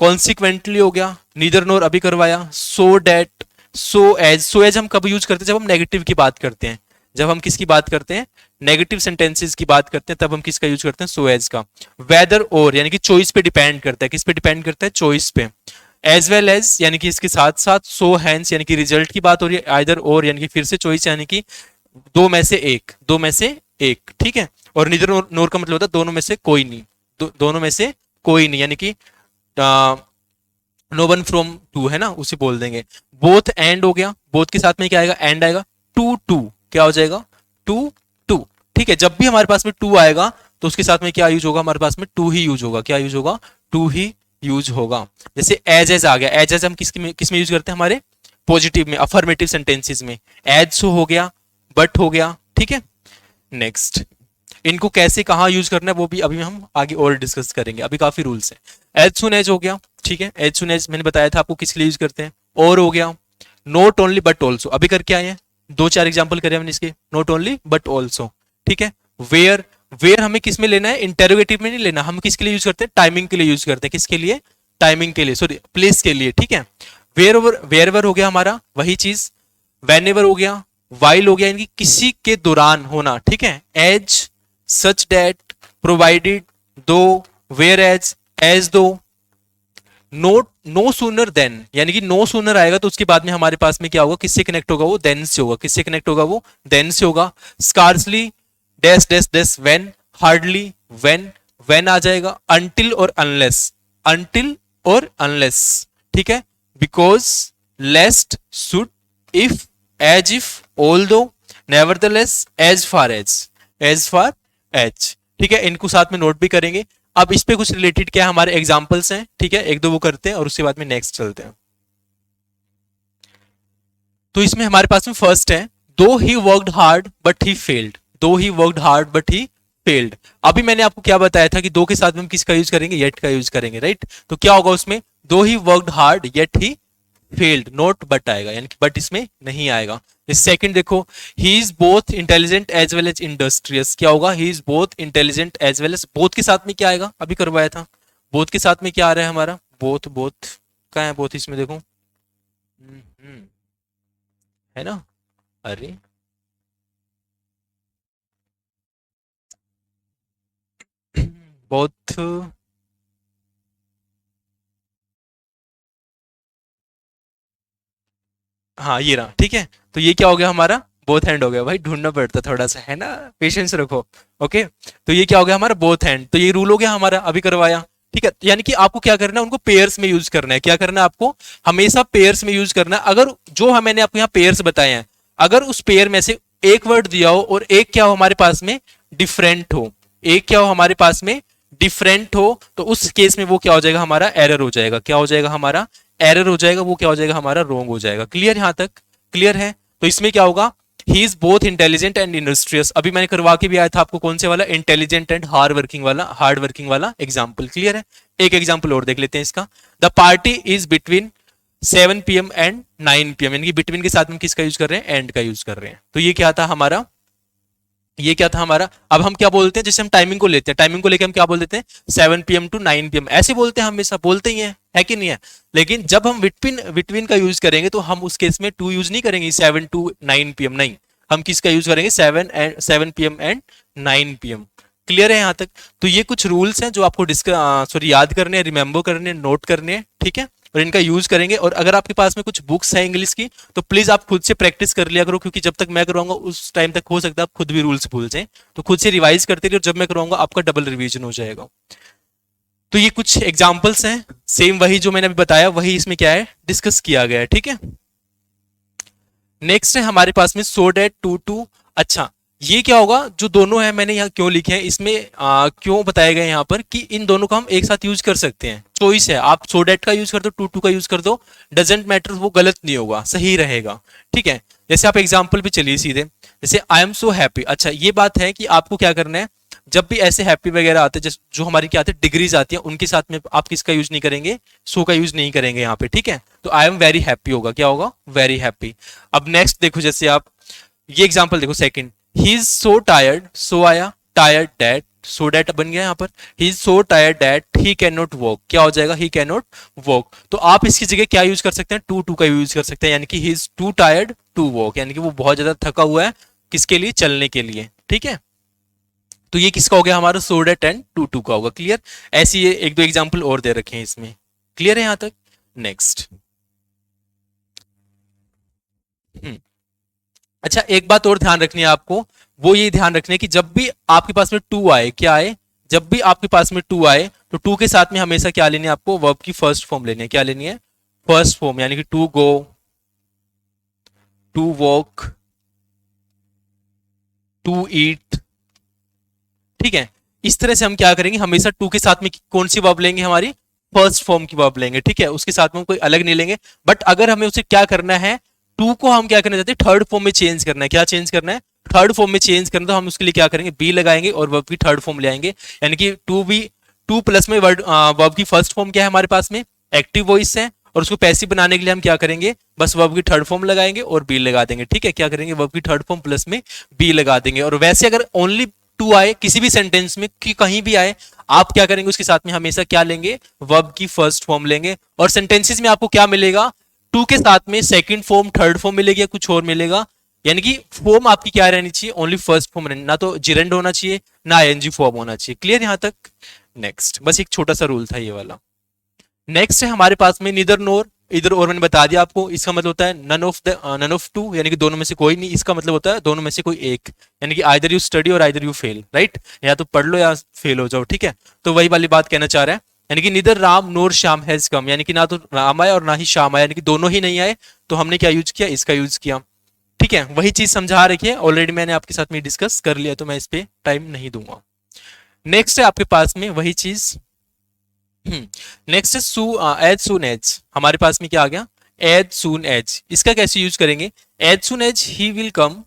कॉन्सिक्वेंटली हो गया, नीदर नोर अभी करवाया, so that, so as. So as हम कब यूज करते हैं, जब हम नेगेटिव की बात करते हैं, जब हम किसकी बात करते हैं, नेगेटिव सेंटेंसेस की बात करते हैं, तब हम किसका यूज करते हैं, सो एज का। वेदर और यानी कि चॉइस पे डिपेंड करता है, किस पे डिपेंड करता है, चॉइस पे। एज वेल एज यानी कि इसके साथ साथ, सो हैंस यानी कि रिजल्ट की बात हो रही है, आइदर और यानी कि फिर से चॉइस यानी कि दो में से एक, दो में से एक। ठीक है, और नीदर नोर का मतलब होता है दोनों में से कोई नहीं, दोनों में से कोई नहीं, यानी कि नो वन फ्रॉम टू है ना, उसे बोल देंगे। बोथ एंड हो गया, बोथ के साथ में क्या आएगा, एंड आएगा। टू टू क्या हो जाएगा, टू टू। ठीक है, जब भी हमारे पास में टू आएगा तो उसके साथ में क्या यूज होगा, हमारे पास में टू ही यूज होगा। क्या यूज होगा, टू ही यूज होगा। जैसे एज एज आ गया, एज एज हम किस में यूज करते हैं, हमारे पॉजिटिव में, अफर्मेटिव सेंटेंसेस में। एज सो हो गया, बट हो गया। ठीक है, नेक्स्ट इनको कैसे कहाँ यूज करना है वो भी अभी हम आगे और डिस्कस करेंगे, अभी काफी रूल्स हैं। एज सुन एज हो गया, ठीक है, एज सुन एज मैंने बताया था आपको किस लिए यूज करते हैं। और हो गया, नॉट ओनली बट ऑल्सो, अभी करके आए हैं, दो चार एग्जाम्पल करे हमने इसके, नॉट ओनली बट ऑल्सो। ठीक है, वेयर, वेयर हमें किस में लेना है, इंटेरोगेटिव में नहीं लेना, हम किसके लिए यूज करते हैं, टाइमिंग के लिए यूज करते हैं। किसके लिए, टाइमिंग के लिए, सॉरी प्लेस के लिए। ठीक है, वेयर ओवर, वेयर एवर हो गया हमारा वही चीज। वेन एवर हो गया, वाइल हो गया, यानी किसी के दौरान होना। ठीक है, एज, सच डेट, प्रोवाइडेड, दो, वेयर एज दो। नो, नो सूनर देन, यानी कि नो सूनर आएगा तो उसके बाद में हमारे पास में क्या होगा, किससे कनेक्ट होगा, वो देन से होगा। किससे कनेक्ट होगा, वो देन से होगा। Scarcely, dash dash dash when, hardly when, when आ जाएगा। अनटिल और अनलेस, अनटिल और अनलेस। ठीक है, because, lest, should, if, as if, although, nevertheless, as far as, as far as. ठीक है, इनको साथ में नोट भी करेंगे। अब इस पे कुछ रिलेटेड क्या हमारे एग्जांपल्स हैं, ठीक है, एक दो वो करते हैं और उसके बाद में नेक्स्ट चलते हैं। तो इसमें हमारे पास में फर्स्ट है, though he worked hard but he failed, though he worked hard but he failed. अभी मैंने आपको क्या बताया था कि दो के साथ में हम किसका यूज करेंगे, येट का यूज करेंगे, राइट। तो क्या होगा उसमें, though he worked hard yet he failed, not but आएगा, यानी कि बट इसमें नहीं आएगा। सेकंड देखो, he is both intelligent as well as industrious, क्या होगा, he is both intelligent as well as, both के साथ में क्या आएगा, अभी करवाया था, बोथ के साथ में क्या आ रहा है हमारा, बोथ, बोथ क्या है, बोथ इसमें देखो, है ना, अरे बोथ, हाँ ये रहा। ठीक है, तो ये क्या हो गया हमारा, बोथ हैंड हो गया। भाई ढूंढना पड़ता थोड़ा सा, है ना, पेशेंस रखो। ओके, तो ये क्या हो गया हमारा, बोथ हैंड। तो ये रूल हो गया हमारा, अभी करवाया। ठीक है, यानी कि आपको क्या करना है, उनको पेयर्स में यूज करना है। क्या करना है आपको, हमेशा पेयर्स में यूज करना है। अगर जो मैंने आपको यहाँ पेयर्स बताए हैं, अगर उस पेयर में से एक वर्ड दिया हो और एक क्या हो हमारे पास में डिफरेंट हो, एक क्या हो हमारे पास में डिफरेंट हो, तो उस केस में वो क्या हो जाएगा, हमारा एरर हो जाएगा। क्या हो जाएगा, हमारा एरर हो जाएगा, वो क्या हो जाएगा, हमारा रॉन्ग हो जाएगा। क्लियर, यहां तक क्लियर है। तो इसमें क्या होगा, he is both intelligent and industrious. अभी मैंने करवा के भी आया था आपको, कौन से वाला, इंटेलिजेंट एंड हार्ड वर्किंग वाला एग्जाम्पल। क्लियर है, एक एग्जाम्पल और देख लेते हैं इसका। The party is between 7 PM and 9 PM, यानी कि बिटवीन के साथ में किसका यूज कर रहे हैं, एंड का यूज कर रहे हैं। तो ये क्या था हमारा, ये क्या था हमारा। अब हम क्या बोलते हैं, जैसे हम टाइमिंग को लेते हैं, टाइमिंग को लेके हम क्या बोल देते हैं, 7 PM to 9 PM, ऐसे बोलते हैं, हमेशा बोलते ही है कि नहीं है। लेकिन जब हम बिटवीन बिटवीन का यूज करेंगे तो हम उस केस में टू यूज नहीं करेंगे, 7 to 9 PM नहीं, हम किसका यूज करेंगे, 7 PM एंड 9 PM। क्लियर है यहाँ तक। तो ये कुछ रूल्स हैं जो आपको याद करने हैं, रिमेंबर करने हैं, नोट करने हैं, ठीक है, और इनका यूज करेंगे। और अगर आपके पास में कुछ बुक्स है इंग्लिश की तो प्लीज आप खुद से प्रैक्टिस कर लिया करो, क्योंकि जब तक मैं करवाऊंगा उस टाइम तक हो सकता है आप खुद भी रूल्स भूल जाएं। तो खुद से रिवाइज करते रहिए, और जब मैं करवाऊंगा आपका डबल रिवीजन हो जाएगा। तो ये कुछ एग्जाम्पल्स हैं, सेम वही जो मैंने अभी बताया वही इसमें क्या है, डिस्कस किया गया है, ठीक है। नेक्स्ट है हमारे पास में सो डेट टू टू। अच्छा, ये क्या होगा, जो दोनों है मैंने यहाँ क्यों लिखे हैं, इसमें क्यों बताया गया यहाँ पर कि इन दोनों को हम एक साथ यूज कर सकते हैं, चॉइस है, आप सो डेट का यूज कर दो, टू टू का यूज कर दो, डजेंट मैटर, वो गलत नहीं होगा, सही रहेगा, ठीक है। जैसे आप एग्जाम्पल पे चलिए सीधे, जैसे आई एम सो हैप्पी। अच्छा, ये बात है कि आपको क्या करना है, जब भी ऐसे हैप्पी वगैरह आते हैं, जो हमारी क्या आते हैं, डिग्रीज आती हैं, उनके साथ में आप किसका यूज नहीं करेंगे, सो का यूज नहीं करेंगे यहाँ पे, ठीक है। तो आई एम वेरी हैप्पी होगा, क्या होगा, वेरी हैप्पी। अब नेक्स्ट देखो, जैसे आप ये एग्जाम्पल देखो, second, he is so tired, so आया, टायर्ड डैट, सो डैट बन गया यहाँ पर, he is so tired that he can not walk, क्या हो जाएगा, ही कैन नॉट वॉक। तो आप इसकी जगह क्या यूज कर सकते हैं, टू टू का यूज कर सकते हैं, यानी कि he is too tired to walk, यानी कि वो बहुत ज्यादा थका हुआ है किसके लिए, चलने के लिए, ठीक है। तो ये किसका हो गया, हमारा so that and too to का होगा। क्लियर। ऐसी ये एक दो एग्जाम्पल और दे रखे हैं इसमें। क्लियर है यहां तक। नेक्स्ट। अच्छा, एक बात और ध्यान रखनी है आपको, वो ये ध्यान रखनी है कि जब भी आपके पास में टू आए, क्या आए, जब भी आपके पास में टू आए तो टू के साथ में हमेशा क्या लेनी है, आपको वर्ब की फर्स्ट फॉर्म लेनी है, क्या लेनी है, फर्स्ट फॉर्म, यानी कि to go, to walk, to eat, ठीक है। इस तरह से हम क्या करेंगे, हमेशा टू के साथ में कौन सी वर्ब लेंगे, हमारी फर्स्ट फॉर्म की वर्ब लेंगे, ठीक है, उसके साथ में हम कोई अलग नहीं लेंगे। बट अगर हमें उसे क्या करना है, टू को हम क्या करना चाहते हैं, थर्ड फॉर्म में चेंज करना है, क्या चेंज करना है, थर्ड फॉर्म में चेंज करना, तो हम उसके लिए क्या करेंगे, बी लगाएंगे और वर्ब की थर्ड फॉर्म ले आएंगे, यानी कि टू बी, टू प्लस में वर्ब की फर्स्ट फॉर्म क्या है हमारे पास में, एक्टिव वॉइस है, और उसको पैसिव बनाने के लिए हम क्या करेंगे, बस वर्ब की थर्ड फॉर्म लगाएंगे और बी लगा देंगे, ठीक है। क्या करेंगे, वर्ब की थर्ड फॉर्म प्लस में बी लगा देंगे। और वैसे अगर ओनली टू आए किसी भी सेंटेंस में, कि कहीं भी आए, आप क्या करेंगे, उसके साथ में हमेशा क्या लेंगे, वर्ब की फर्स्ट फॉर्म लेंगे। और सेंटेंसेस में आपको क्या मिलेगा, टू के साथ में सेकंड फॉर्म, थर्ड फॉर्म मिलेगी या कुछ और मिलेगा, यानी कि फॉर्म आपकी क्या रहनी चाहिए, ओनली फर्स्ट फॉर्म रहनी, ना तो जिरेंड होना चाहिए ना आईएनजी फॉर्म होना चाहिए। क्लियर यहां तक। नेक्स्ट, बस एक छोटा सा रूल था ये वाला। नेक्स्ट है हमारे पास में नीदर नोर, इधर और मैंने बता दिया आपको, इसका मतलब होता है नन ऑफ टू, यानी कि दोनों में से कोई नहीं, इसका मतलब होता है दोनों में से कोई एक, यानी कि आइदर यू स्टडी और आइदर यू फेल, राइट, या तो पढ़ लो या फेल हो जाओ, ठीक है। तो वही वाली बात कहना चाह रहा है, यानी कि neither Ram NOR Shyam has come, यानी कि ना तो राम आए और ना ही श्याम आए, यानी कि दोनों ही नहीं आए, तो हमने क्या यूज किया, इसका यूज किया, ठीक है। वही चीज समझा रखिए, ऑलरेडी मैंने आपके साथ में डिस्कस कर लिया, तो मैं इस पे टाइम नहीं दूंगा। नेक्स्ट है आपके पास में वही चीज, नेक्स्ट है एज सुन एज, हमारे पास में क्या आ गया, एज सुन एज, इसका कैसे यूज करेंगे, as soon as he will come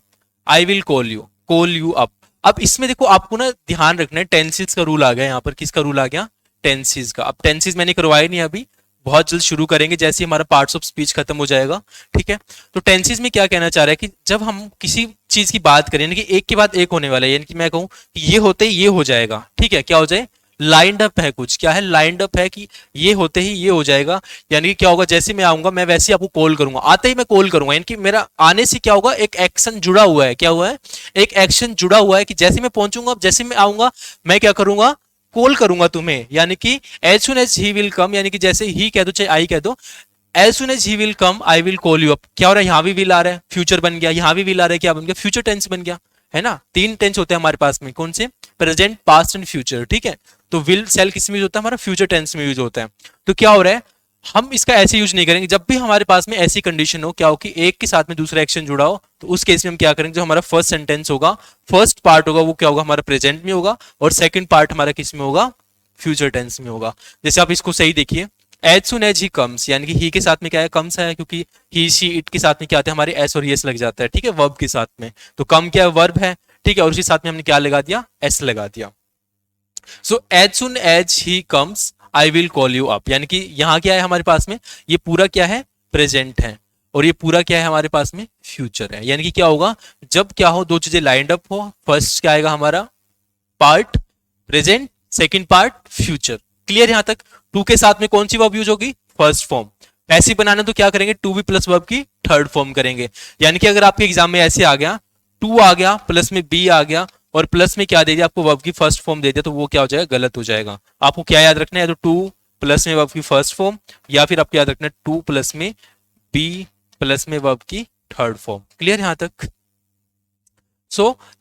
I will call you up. अब इसमें देखो आपको ना ध्यान रखना है, टेंसेस का रूल आ गया यहाँ पर, किसका रूल आ गया, टेंसेस का। अब टेंसेस मैंने करवाया नहीं अभी, बहुत जल्द शुरू करेंगे जैसे हमारा पार्ट्स ऑफ स्पीच खत्म हो जाएगा, ठीक है। तो टेंसेस में क्या कहना चाह रहा है कि जब हम किसी चीज की बात करें, यानी कि एक के बाद एक होने वाला है, यानी कि मैं कहूं कि ये होते ही ये हो जाएगा, ठीक है, क्या हो जाए, लाइंड अप है, कुछ क्या है, लाइंड अप है, कि ये होते ही ये हो जाएगा, यानी कि क्या होगा, जैसे मैं आऊंगा मैं वैसे ही आपको कॉल करूंगा, आते ही मैं कॉल करूंगा, यानी कि मेरा आने से क्या होगा, एक एक्शन जुड़ा हुआ है, क्या हुआ है, एक एक्शन जुड़ा हुआ है, कि जैसे मैं पहुंचूंगा, जैसे मैं आऊंगा, मैं क्या करूंगा, कॉल करूंगा तुम्हें, यानी कि as soon as he will come, यानी कि जैसे ही कह दो चाहे आई कह दो, as soon as he will come I will call you up. क्या हो रहा है, यहां भी विल आ रहा है, फ्यूचर बन गया, यहां भी विल आ रहा है, क्या बन गया, फ्यूचर टेंस बन गया, है ना। तीन टेंस होते हैं हमारे पास में, कौन से, प्रेजेंट, पास्ट एंड फ्यूचर, ठीक है। तो विल सेल किस में यूज होता है, हमारा फ्यूचर टेंस में यूज होता है। तो क्या हो रहा है, हम इसका ऐसे यूज नहीं करेंगे, जब भी हमारे पास में ऐसी कंडीशन हो, क्या हो कि एक के साथ में दूसरा एक्शन जुड़ा हो, तो उस केस में हम क्या करेंगे, जो हमारा फर्स्ट सेंटेंस होगा, फर्स्ट पार्ट होगा, वो क्या होगा, हमारा प्रेजेंट में होगा, और सेकंड पार्ट हमारा किस में होगा, फ्यूचर टेंस में होगा। जैसे आप इसको सही देखिए, as soon as he comes, यानी कि ही के साथ में क्या है, कम्स है, क्योंकि ही शी इट के साथ में क्या आते हैं, हमारे एस और यस लग जाता है, ठीक है, वर्ब के साथ में। तो कम क्या है, वर्ब है, ठीक है, और उसके साथ में हमने क्या लगा दिया, एस लगा दिया। So as soon as he comes I will call you up, यानी कि यहाँ क्या है हमारे पास में, ये पूरा क्या है, प्रेजेंट है, और ये पूरा क्या है हमारे पास में फ्यूचर है। यानी कि क्या होगा, जब क्या हो, दो चीजें लाइंड अप हो, फर्स्ट क्या आएगा हमारा part present, second part future. Clear यहां तक। टू के साथ में कौन सी वर्ब यूज होगी, फर्स्ट फॉर्म। ऐसे बनाना तो क्या करेंगे, टू बी प्लस वर्ब की थर्ड फॉर्म करेंगे। यानी कि अगर आपके एग्जाम में ऐसे आ गया, टू आ गया प्लस में बी आ गया और प्लस में क्या दे दिया आपको, वर्ब की फर्स्ट फॉर्म दे दिया, तो वो क्या हो जाएगा, गलत हो जाएगा। आपको क्या याद रखना है, तो टू प्लस में वर्ब की फर्स्ट फॉर्म, या फिर आपको याद रखना है टू प्लस में बी प्लस में वर्ब की थर्ड फॉर्म। क्लियर यहां तक।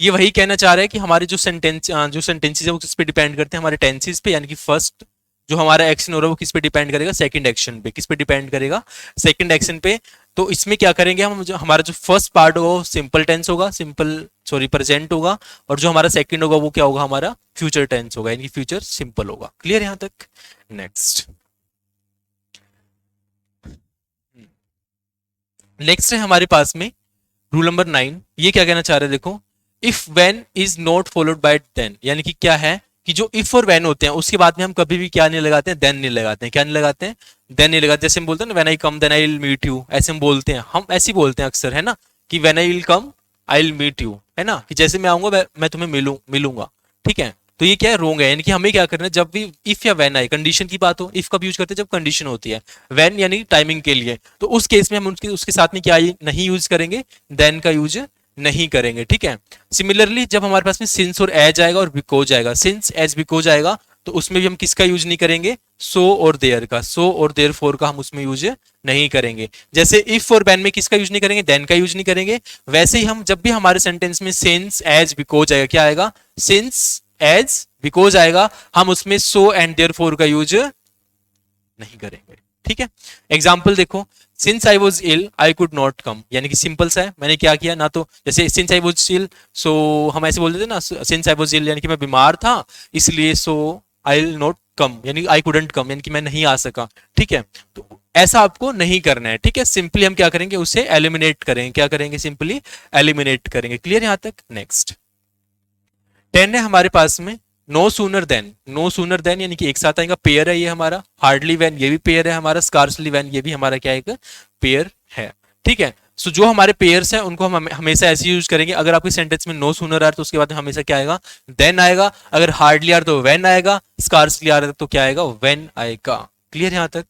ये वही कहना चाह रहा है कि हमारे जो सेंटेंसेस है वो किस पे डिपेंड करते हैं, हमारे टेंसेस पे। यानी कि फर्स्ट जो हमारा एक्शन हो रहा है वो किस पे डिपेंड करेगा, सेकंड एक्शन पे। किस पे डिपेंड करेगा, सेकंड एक्शन पे। तो इसमें क्या करेंगे हम, हमारा जो फर्स्ट पार्ट होगा वो सिंपल टेंस होगा, प्रेजेंट होगा, और जो हमारा सेकंड होगा वो क्या होगा, हमारा फ्यूचर टेंस होगा, यानी फ्यूचर सिंपल होगा। क्लियर यहां तक। नेक्स्ट है हमारे पास में रूल नंबर 9। ये क्या कहना चाह रहे हैं, देखो, if when is not followed by then. यानी कि क्या है कि जो इफ और वेन होते हैं उसके बाद में हम कभी भी क्या नहीं लगाते हैं, देन नहीं लगाते हैं। क्या नहीं लगाते हैं, देन नहीं लगाते। जैसे हम बोलते हैं ना, when I come then I will meet you, ऐसे हम बोलते हैं, हम ऐसे ही बोलते हैं अक्सर, है ना, कि when I will come I will meet you, है ना, कि जैसे मैं आऊंगा मैं तुम्हें मिलूंगा। ठीक है, तो ये क्या है, रोंग है। यानी कि हमें क्या करना है, जब भी इफ या वेन आए, कंडीशन की बात हो, इफ कब यूज करते हैं, जब कंडीशन होती है, वेन यानी टाइमिंग के लिए, तो उस केस में हम उसके साथ में क्या नहीं यूज करेंगे, देन का यूज नहीं करेंगे। ठीक है। सिमिलरली जब हमारे पास में सिंस और एज आएगा और बिकॉज आएगा, सिंस एज बिकॉज आएगा, तो उसमें भी हम किसका यूज नहीं करेंगे, सो और देयर का, सो और देयर फोर का हम उसमें यूज नहीं करेंगे। जैसे इफ और वेन में किसका यूज नहीं करेंगे, देन का यूज नहीं करेंगे, वैसे ही हम जब भी हमारे सेंटेंस में सिंस एज बिकॉज आएगा, क्या आएगा, सिंस एज बिकॉज आएगा, हम उसमें सो एंड देयर फोर का यूज नहीं करेंगे। ठीक है। एग्जाम्पल देखो, since I was ill I could not come, यानी कि सिंपल सा है, मैंने क्या किया ना, तो जैसे सिंस आई वॉज इल, सो हम ऐसे बोल देते ना, सिंस आई वॉज इल यानी कि मैं बीमार था, इसलिए सो आई विल नॉट कम, यानी आई कुडंट कम, यानी कि मैं नहीं आ सका। ठीक है, तो ऐसा आपको नहीं करना है। ठीक है, सिंपली हम क्या करेंगे, उसे एलिमिनेट करेंगे। क्या करेंगे, सिंपली एलिमिनेट करेंगे। क्लियर यहां तक। नेक्स्ट 10 है हमारे पास में, no sooner than. No sooner than यानी कि एक साथ आएगा, पेयर है ये हमारा। हार्डली वैन ये भी पेयर है हमारा। स्कार्सली वैन ये भी हमारा क्या है, एक पेयर है। ठीक है, सो जो हमारे पेयर्स हैं उनको हम हमेशा ऐसे यूज करेंगे। अगर आपके सेंटेंस में नो सूनर आ रहा है तो उसके बाद हमेशा क्या आएगा, देन आएगा। अगर हार्डली आ रहा तो वेन आएगा, स्कार्सली आ रहा तो क्या आएगा, वेन आएगा। क्लियर यहां तक।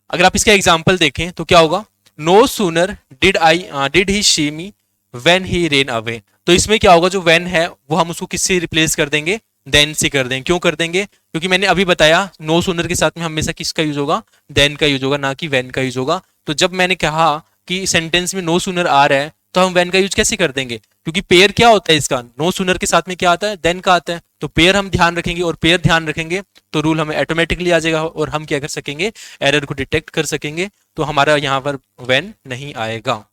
अगर आप इसका एग्जाम्पल देखें तो क्या होगा, no sooner did he see me when he ran away. तो इसमें क्या होगा, जो व्हेन है वो हम उसको किससे रिप्लेस कर देंगे, देन से कर देंगे। क्यों कर देंगे, क्योंकि मैंने अभी बताया नो सूनर के साथ में हमेशा किसका यूज होगा, देन का यूज होगा, ना कि व्हेन का यूज होगा। तो जब मैंने कहा कि सेंटेंस में नो सूनर आ रहा है तो हम व्हेन का यूज कैसे कर देंगे, क्योंकि पेयर क्या होता है इसका, नो सूनर के साथ में क्या आता है, देन का आता है। तो पेयर हम ध्यान रखेंगे, और पेयर ध्यान रखेंगे तो रूल हमें ऑटोमेटिकली आ जाएगा, और हम क्या कर सकेंगे, एरर को डिटेक्ट कर सकेंगे। तो हमारा यहाँ पर व्हेन नहीं आएगा।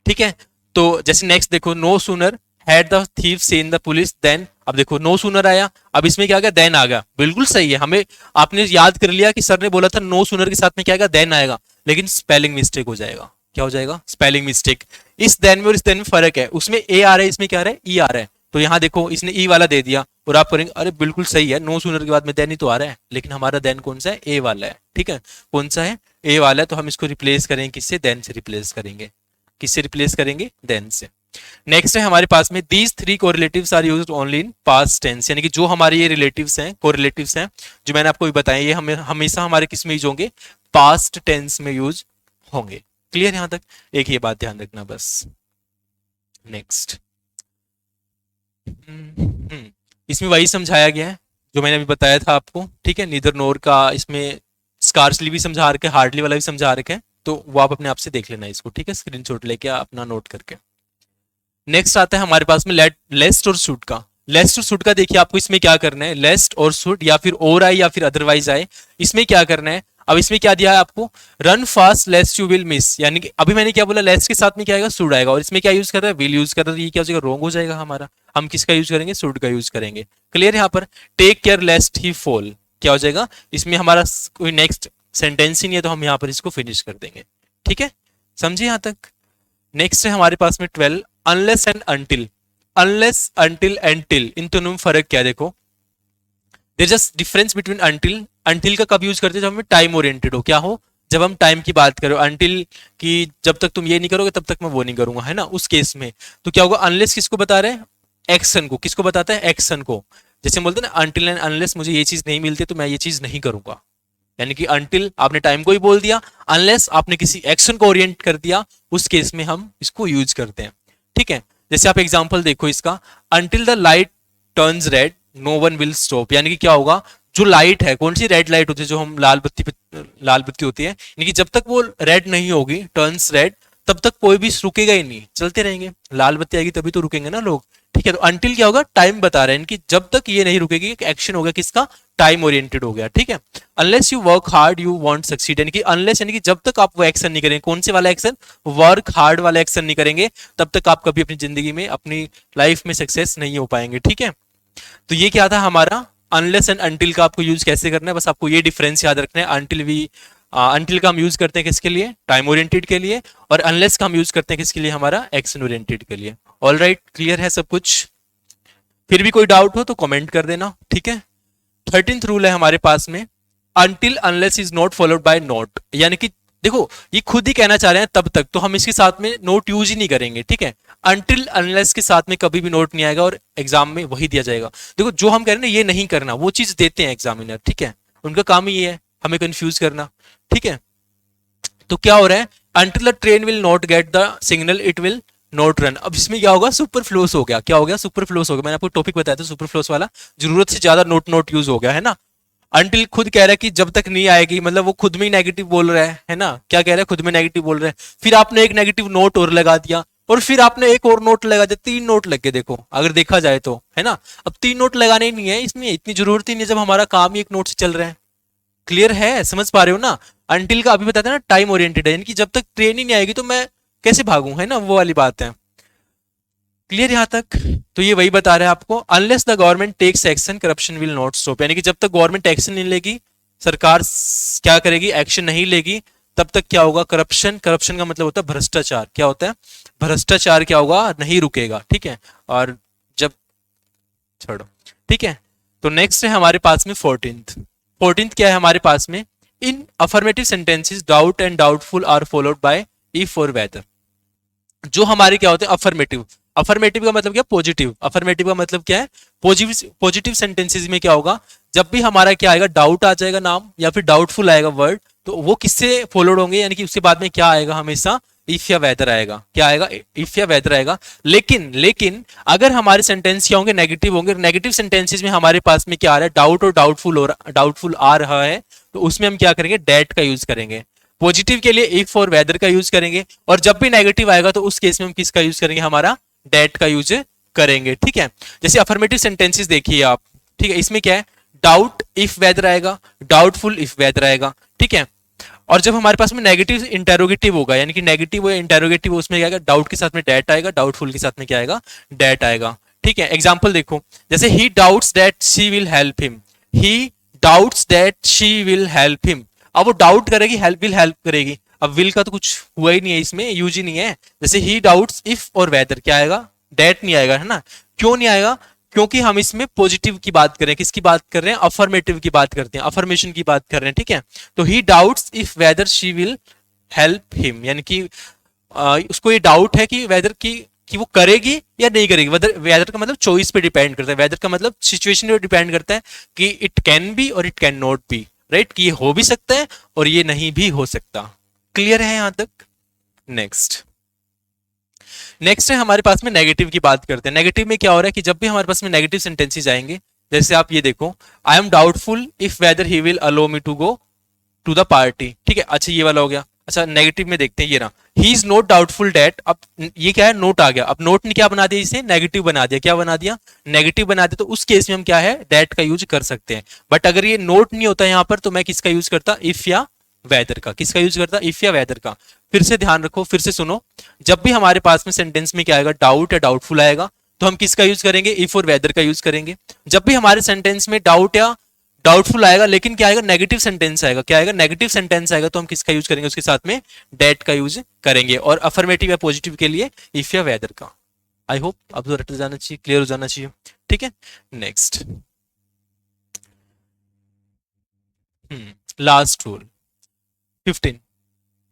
ठीक है, तो जैसे नेक्स्ट देखो, no sooner had the thief seen the police than. अब देखो नो सूनर आया, अब इसमें क्या आ गया, देन आ गया। बिल्कुल सही है, हमें आपने याद कर लिया कि सर ने बोला था नो सूनर के साथ में क्या आएगा, देन आएगा, लेकिन स्पेलिंग मिस्टेक हो जाएगा। क्या हो जाएगा, स्पेलिंग मिस्टेक। इस देन में और इस देन में फर्क है, उसमें ए आ रहा है, इसमें क्या आ रहा है, ई आ रहा है। तो यहाँ देखो इसने ई वाला दे दिया और आप करेंगे अरे बिल्कुल सही है, नो सूनर के बाद में देन ही तो आ रहा है, लेकिन हमारा देन कौन सा है, ए वाला है। ठीक है, कौन सा है, ए वाला है। तो हम इसको रिप्लेस करेंगे किससे, देन से रिप्लेस करेंगे। किससे रिप्लेस करेंगे, देन से। नेक्स्ट है हमारे पास में, these three correlatives are used only in past tense. यानी कि जो हमारे ये रिलेटिव्स हैं, कोरिलेटिव्स हैं, जो मैंने आपको बताया, ये हमें हमेशा हमारे किस में यूज होंगे, पास्ट टेंस में यूज होंगे। क्लियर यहां तक, एक ये बात ध्यान रखना बस। नेक्स्ट इसमें वही समझाया गया है जो मैंने अभी बताया था आपको। ठीक है, नीदर नोर का इसमें स्कार्सली भी समझा रखे, हार्डली वाला भी समझा रखे हैं, तो वो आप अपने आप से देख लेना इसको। ठीक है, स्क्रीनशॉट लेके अपना नोट करके। नेक्स्ट आता है हमारे पास में लेस्ट और शुड का। लेस्ट और शुड का देखिए आपको इसमें क्या करना है, लेस्ट और शुड या फिर और आए या फिर अदरवाइज आए, इसमें क्या करना है। अब इसमें क्या दिया है आपको, run fast लेस्ट you will miss. यानी कि अभी मैंने क्या बोला, लेस्ट के साथ में क्या आएगा, शुड आएगा, और इसमें क्या यूज कर रहा है, विल यूज कर रहा है। ये क्या हो जाएगा, रॉन्ग हो जाएगा हमारा। हम किसका यूज करेंगे, शुड का यूज करेंगे। क्लियर यहाँ पर। टेक केयर लेस्ट ही फॉल, क्या हो जाएगा, इसमें हमारा कोई नेक्स्ट सेंटेंस ही नहीं है, तो हम यहाँ पर इसको फिनिश कर देंगे। ठीक है, समझिए यहां तक। नेक्स्ट है हमारे पास में 12, unless and until. Unless, until and till, इन दोनों में फर्क क्या है, देखो there just difference between until. Until का कब यूज करते हैं, जब हमें टाइम ओरिएंटेड हो, क्या हो, जब हम टाइम की बात करो, अनटिल कि जब तक तुम ये नहीं करोगे तब तक मैं वो नहीं करूंगा, है ना, उस केस में तो क्या होगा, अनलेस किसको बता रहे हैं, एक्शन को। किसको बताता है, एक्शन को। जैसे हम बोलते हैं ना, अनटिल एंड अनलेस मुझे ये चीज नहीं मिलती तो मैं ये चीज नहीं करूंगा, यानी कि अनटिल आपने टाइम को ही बोल दिया, अनलेस आपने किसी एक्शन को ओरिएंट कर दिया, उस केस में हम इसको यूज करते हैं। ठीक है, जैसे आप एग्जांपल देखो इसका, until the light turns red no one will stop, यानी कि क्या होगा, जो लाइट है, कौन सी रेड लाइट होती है, जो हम लाल बत्ती पे, लाल बत्ती होती है, यानी कि जब तक वो रेड नहीं होगी, टर्न्स रेड, तब तक कोई भी रुकेगा ही नहीं, चलते रहेंगे। लाल बत्ती आएगी तभी तो रुकेंगे ना लोग। ठीक है, तो अनटिल क्या होगा, टाइम बता रहे हैं कि जब तक ये नहीं रुकेगी, एक एक्शन हो गया किसका, टाइम ओरिएंटेड हो गया। ठीक है, unless you work hard you want succeed, यानी कि अनलेस यानी कि जब तक आप वो एक्शन नहीं करेंगे, कौन से वाला एक्शन, वर्क हार्ड वाला एक्शन नहीं करेंगे, तब तक आप कभी अपनी जिंदगी में, अपनी लाइफ में सक्सेस नहीं हो पाएंगे। ठीक है, तो ये क्या था हमारा अनलेस एंड अनटिल का, आपको यूज कैसे करना है, बस आपको ये डिफरेंस याद रखना है। अनटिल का हम यूज करते हैं किसके लिए, टाइम ओरिएंटेड के लिए, और अनलेस का हम यूज करते हैं किसके लिए, हमारा एक्शन ओरिएंटेड के लिए। ऑल राइट, क्लियर है सब कुछ? फिर भी कोई डाउट हो तो कमेंट कर देना। ठीक है, 13th रूल है हमारे पास में, until unless is not followed bye note, यानी कि देखो ये खुद ही कहना चाह रहे हैं तब तक, तो हम इसके साथ में नोट यूज ही नहीं करेंगे। ठीक है, अनटिल अनलेस के साथ में कभी भी नोट नहीं आएगा और एग्जाम में वही दिया जाएगा। देखो जो हम कह रहे हैं ना, ये नहीं करना, वो चीज देते हैं एग्जामिनर। ठीक है, उनका काम ही ये है हमें कंफ्यूज करना। ठीक है, तो क्या हो रहा है, until the train will not get the signal it will note run. अब इसमें क्या होगा, सुपर फ्लोस हो गया। क्या हो गया, सुपर फ्लोस हो गया। मैंने आपको टॉपिक बताया था सुपर फ्लोस वाला, जरूरत से ज्यादा नोट नोट यूज हो गया, है ना। अंटिल खुद कह रहा है कि जब तक नहीं आएगी, मतलब वो खुद में ही नेगेटिव बोल रहा है ना, क्या कह रहा है, खुद में नेगेटिव बोल रहा है। फिर आपने एक नेगेटिव नोट और लगा दिया, और फिर आपने एक और नोट लगा दिया, 3 नोट लग गए। देखो अगर देखा जाए तो, है ना। अब 3 नोट लगाने ही नहीं है, इसमें इतनी जरूरत ही नहीं है जब हमारा काम ही एक नोट से चल रहा है। क्लियर है, समझ पा रहे हो ना। अंटिल का अभी बताते ना टाइम ओरिएंटेड है, यानी कि जब तक ट्रेन ही नहीं आएगी तो मैं कैसे भागूं, है ना, वो वाली बात है। क्लियर यहां तक? तो ये वही बता रहे हैं आपको, unless the government takes action corruption will not stop, यानी कि जब तक गवर्नमेंट एक्शन नहीं लेगी, सरकार क्या करेगी, एक्शन नहीं लेगी, तब तक क्या होगा, करप्शन, करप्शन का मतलब होता है भ्रष्टाचार। क्या होता है, भ्रष्टाचार क्या होगा, नहीं रुकेगा। ठीक है, और जब, छोड़ो। ठीक है, तो नेक्स्ट है हमारे पास में 14th क्या है हमारे पास में, in affirmative sentences doubt and doubtful are followed by if और वेदर। जो हमारे क्या होते हैं अफर्मेटिव, अफर्मेटिव का मतलब क्या, पॉजिटिव। अफर्मेटिव का मतलब क्या है, पॉजिटिव। पॉजिटिव सेंटेंसेस में क्या होगा, जब भी हमारा क्या आएगा, डाउट आ जाएगा नाम, या फिर डाउटफुल आएगा वर्ड, तो वो किससे फॉलोड होंगे, यानी कि उसके बाद में क्या आएगा, हमेशा इफ या वेदर आएगा। क्या आएगा, इफ या वेदर आएगा। लेकिन लेकिन अगर हमारे सेंटेंस क्या होंगे, नेगेटिव होंगे। नेगेटिव सेंटेंसेस में हमारे पास में क्या आ रहा है, डाउट और डाउटफुल हो रहा, डाउटफुल आ रहा है, तो उसमें हम क्या करेंगे, डेट का यूज करेंगे। पॉजिटिव के लिए इफ और वेदर का यूज करेंगे, और जब भी नेगेटिव आएगा तो उस केस में हम किसका यूज करेंगे, हमारा डेट का यूज करेंगे। ठीक है, जैसे अफर्मेटिव सेंटेंसेस देखिए आप। ठीक है, इसमें क्या है, डाउट इफ वेदर आएगा, डाउटफुल इफ वेदर आएगा। ठीक है, और जब हमारे पास में नेगेटिव इंटेरोगेटिव होगा, यानी कि नेगेटिव इंटेरोगेटिव, उसमें क्या आएगा, डाउट के साथ में डेट आएगा, डाउटफुल के साथ में क्या आएगा, डेट आएगा। ठीक है, एग्जाम्पल देखो, जैसे ही doubts that she will help him, he doubts that she will help him. अब वो डाउट करेगी, हेल्प विल हेल्प करेगी। अब विल का तो कुछ हुआ ही नहीं है, इसमें यूज ही नहीं है। जैसे ही डाउट्स इफ और वेदर, क्या आएगा, डेट नहीं आएगा, है ना। क्यों नहीं आएगा, क्योंकि हम इसमें पॉजिटिव की बात कर रहे हैं, किसकी बात कर रहे हैं, अफर्मेटिव की बात करते हैं, अफर्मेशन की बात कर रहे हैं। ठीक है, तो ही doubts if whether she will help him, यानी कि उसको ये डाउट है कि वेदर की, कि वो करेगी या नहीं करेगी। वेदर, वेदर का मतलब चॉइस पे डिपेंड करता है, वेदर का मतलब सिचुएशन पे डिपेंड करता है, कि इट कैन बी और it can not be, right, कि ये हो भी सकता है और ये नहीं भी हो सकता। क्लियर है यहां तक? नेक्स्ट नेक्स्ट है हमारे पास में नेगेटिव की बात करते हैं। नेगेटिव में क्या हो रहा है कि जब भी हमारे पास में नेगेटिव सेंटेंसेस आएंगे, जैसे आप ये देखो, I am doubtful if whether he will allow me to go to the party. ठीक है, अच्छा ये वाला हो गया। अच्छा नेगेटिव में देखते हैं, ये ना, he is not doubtful debt. अब ये क्या है, नोट आ गया। अब नोट ने क्या बना दिया, इसे नेगेटिव बना दिया। क्या बना दिया, नेगेटिव बना दिया। तो उस केस में हम क्या है, डेट का यूज कर सकते हैं। बट अगर ये नोट नहीं होता यहाँ पर, तो मैं किसका यूज करता, इफ या वेदर का। किसका यूज करता, इफ या वेदर का। फिर से ध्यान रखो, फिर से सुनो, जब भी हमारे पास में सेंटेंस में क्या आएगा, डाउट या डाउटफुल आएगा, तो हम किसका यूज करेंगे, इफ और वेदर का यूज करेंगे। जब भी हमारे सेंटेंस में डाउट या डाउटफुल आएगा, लेकिन क्या आएगा, नेगेटिव सेंटेंस आएगा, क्या आएगा, नेगेटिव सेंटेंस आएगा, तो हम किसका यूज करेंगे, उसके साथ में डेट का यूज करेंगे। और अफर्मेटिव या पॉजिटिव के लिए इफ या वेदर का। आई होप अब तो रट जाना चाहिए, क्लियर हो जाना चाहिए। ठीक है, नेक्स्ट लास्ट रूल 15।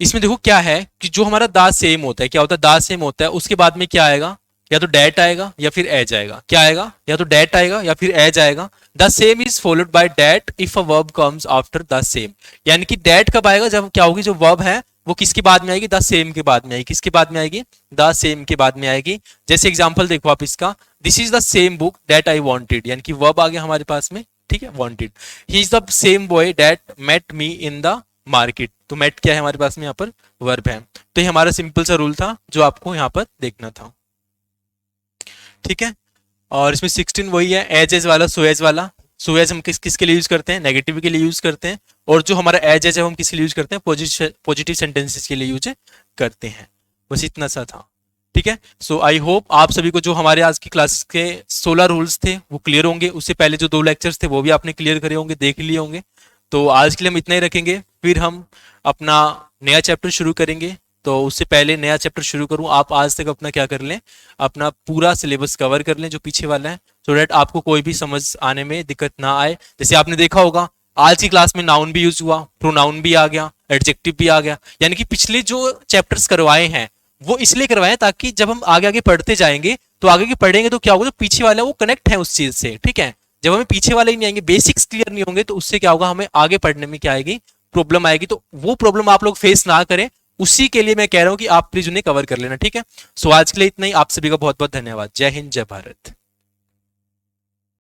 इसमें देखो क्या है कि जो हमारा द सेम होता है, क्या होता है, द सेम होता है, उसके बाद में क्या आएगा, या तो डेट आएगा या फिर एज आएगा। क्या आएगा, या तो डेट आएगा या फिर एज आएगा। The same is followed by that if a verb comes after the same. यानी कि डेट कब आएगा, जब क्या होगी, जो वर्ब है वो किसके बाद में आएगी, द सेम के बाद में आएगी। किसके बाद में आएगी, द सेम के बाद में आएगी। जैसे एग्जांपल देखो आप इसका, this is the same book that I wanted, यानी कि वर्ब आ गया हमारे पास में, ठीक है, wanted. He is the same boy that met me in the market. तो मेट क्या है हमारे पास में, यहाँ पर वर्ब है। तो ये हमारा सिंपल सा रूल था जो आपको यहाँ पर देखना था, ठीक है। और इसमें 16 वही है, एज एज वाला, सो एज वाला। सो एज हम किसके लिए यूज करते हैं, नेगेटिव के लिए यूज करते हैं। और जो हमारा एज एज है हम किसके लिए यूज करते हैं, पॉजिटिव सेंटेंसेस के लिए यूज करते हैं। बस इतना सा था, ठीक है। सो आई होप आप सभी को जो हमारे आज की क्लास के 16 रूल्स थे वो क्लियर होंगे। उससे पहले जो 2 लेक्चर्स थे वो भी आपने क्लियर करे होंगे, देख लिए होंगे। तो आज के लिए हम इतना ही रखेंगे, फिर हम अपना नया चैप्टर शुरू करेंगे। तो उससे पहले नया चैप्टर शुरू करूं, आप आज तक अपना क्या कर लें, अपना पूरा सिलेबस कवर कर लें जो पीछे वाला है, सो दैट आपको कोई भी समझ आने में दिक्कत ना आए। जैसे आपने देखा होगा आज की क्लास में नाउन भी यूज हुआ, प्रोनाउन भी आ गया, एडजेक्टिव भी आ गया। यानी कि पिछले जो चैप्टर्स करवाए हैं वो इसलिए करवाए ताकि जब हम आगे आगे पढ़ते जाएंगे तो आगे के पढ़ेंगे तो क्या होगा, जो पीछे वाला है वो कनेक्ट है उस चीज से, ठीक है। जब हमें पीछे वाले ही नहीं आएंगे, बेसिक्स क्लियर नहीं होंगे, तो उससे क्या होगा, हमें आगे पढ़ने में क्या आएगी, प्रॉब्लम आएगी। तो वो प्रॉब्लम आप लोग फेस ना करें, उसी के लिए मैं कह रहा हूं कि आप प्लीज उन्हें कवर कर लेना, ठीक है। सो आज के लिए इतना ही। आप सभी का बहुत बहुत धन्यवाद। जय हिंद, जय भारत।